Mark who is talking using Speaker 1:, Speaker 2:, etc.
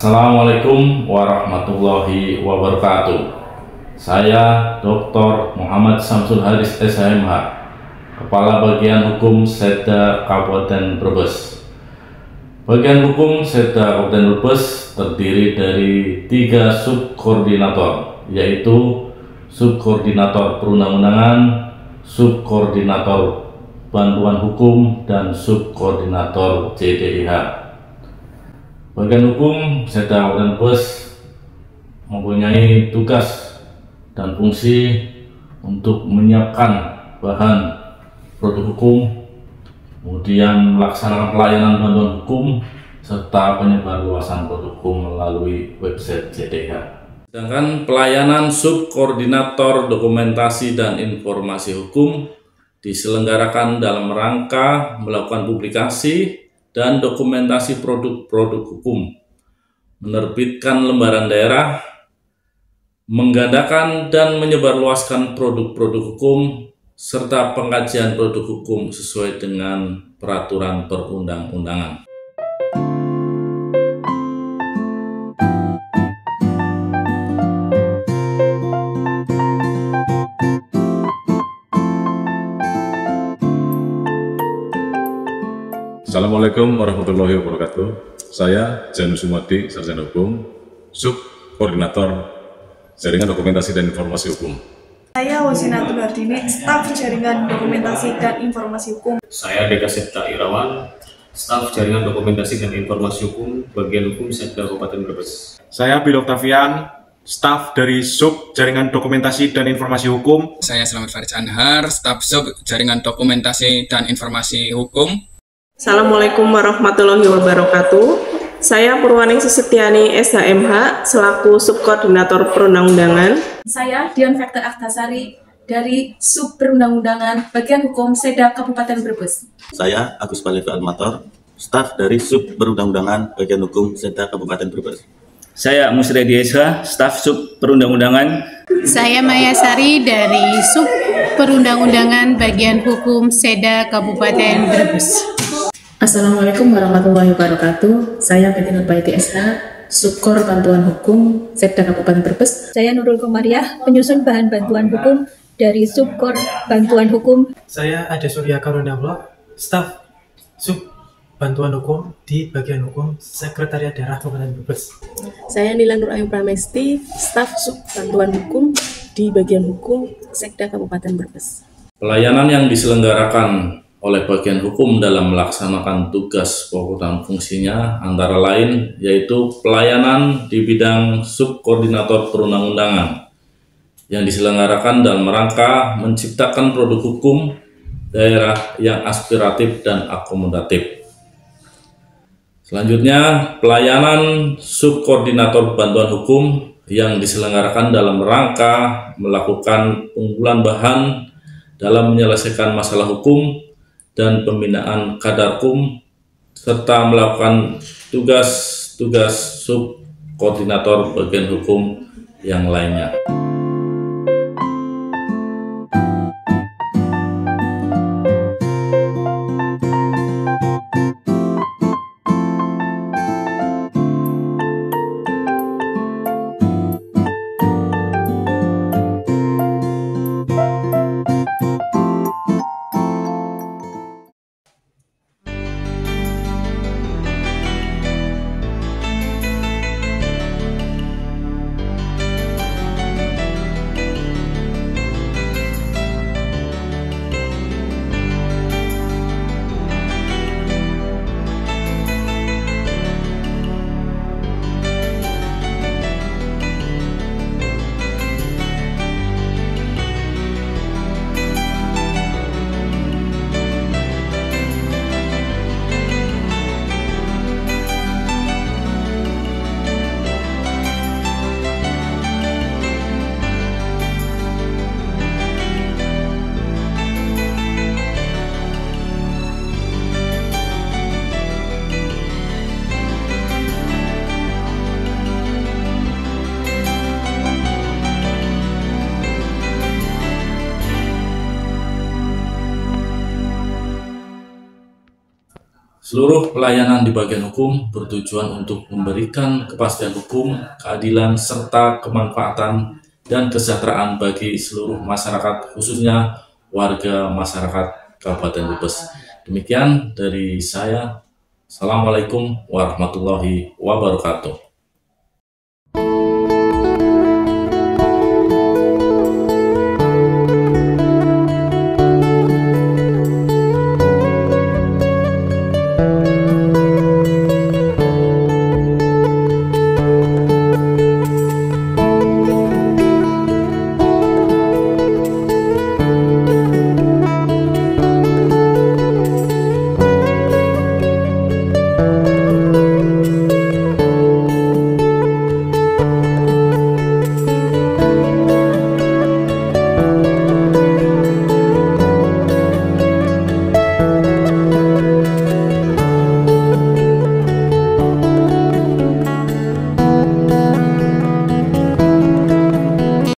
Speaker 1: Assalamualaikum warahmatullahi wabarakatuh. Saya Dr. Muhammad Samsul Haris SHMH, Kepala Bagian Hukum Setda Kabupaten Brebes. Bagian Hukum Setda Kabupaten Brebes terdiri dari 3 subkoordinator, yaitu Subkoordinator Perundang-undangan, Subkoordinator Bantuan Hukum, dan Subkoordinator JDIH. Bagian Hukum Setda Kabupaten Brebes mempunyai tugas dan fungsi untuk menyiapkan bahan produk hukum, kemudian melaksanakan pelayanan bantuan hukum, serta penyebarluasan produk hukum melalui website JDIH. Sedangkan pelayanan subkoordinator dokumentasi dan informasi hukum diselenggarakan dalam rangka melakukan publikasi dan dokumentasi produk-produk hukum, menerbitkan lembaran daerah, menggandakan dan menyebarluaskan produk-produk hukum, serta pengkajian produk hukum sesuai dengan peraturan perundang-undangan.
Speaker 2: Assalamualaikum warahmatullahi wabarakatuh. Saya Janus Sumadi, Sarjana Hukum, Subkoordinator Jaringan Dokumentasi dan Informasi Hukum.
Speaker 3: Saya Wasinatul Hardini, staf Jaringan Dokumentasi dan Informasi Hukum.
Speaker 4: Saya Deka Septa Irawan, staf Jaringan Dokumentasi dan Informasi Hukum, Bagian Hukum Setda Kabupaten Brebes.
Speaker 5: Saya Bill Octavian, staf dari Sub Jaringan Dokumentasi dan Informasi Hukum.
Speaker 6: Saya Selamat Farid Anhar, staf Sub Jaringan Dokumentasi dan Informasi Hukum.
Speaker 7: Assalamualaikum warahmatullahi wabarakatuh. Saya Purwaningsi Setiani SHMH selaku Subkoordinator Perundang-undangan.
Speaker 3: Saya Dian Vektor Aktasari dari Sub Perundang-undangan Bagian Hukum Setda Kabupaten Brebes.
Speaker 8: Saya Agus Palevi Almator, staf dari Sub Perundang-undangan Bagian Hukum Setda Kabupaten Brebes.
Speaker 9: Saya Musredi Esha, staf Sub Perundang-undangan.
Speaker 10: Saya Maya Sari dari Sub Perundang-undangan Bagian Hukum Setda Kabupaten Brebes.
Speaker 11: Assalamualaikum warahmatullahi wabarakatuh. Saya Betty Nurbaiti SH, Subkor Bantuan Hukum Setda Kabupaten Brebes.
Speaker 12: Saya Nurul Komariah, penyusun bahan bantuan hukum dari Subkor Bantuan Hukum.
Speaker 13: Saya Ade Surya Karundamlo, staf Sub Bantuan Hukum di Bagian Hukum Sekretariat Daerah Kabupaten Brebes.
Speaker 14: Saya Nila Nur Ayu Pramesti, staf Sub Bantuan Hukum di Bagian Hukum Sekda Kabupaten Brebes.
Speaker 1: Pelayanan yang diselenggarakan oleh bagian hukum dalam melaksanakan tugas pokok dan fungsinya antara lain yaitu pelayanan di bidang subkoordinator perundang-undangan yang diselenggarakan dalam rangka menciptakan produk hukum daerah yang aspiratif dan akomodatif. Selanjutnya, pelayanan subkoordinator bantuan hukum yang diselenggarakan dalam rangka melakukan pengumpulan bahan dalam menyelesaikan masalah hukum dan pembinaan kadarkum, serta melakukan tugas-tugas subkoordinator bagian hukum yang lainnya. Seluruh pelayanan di bagian hukum bertujuan untuk memberikan kepastian hukum, keadilan, serta kemanfaatan dan kesejahteraan bagi seluruh masyarakat, khususnya warga masyarakat Kabupaten Brebes. Demikian dari saya. Assalamualaikum warahmatullahi wabarakatuh.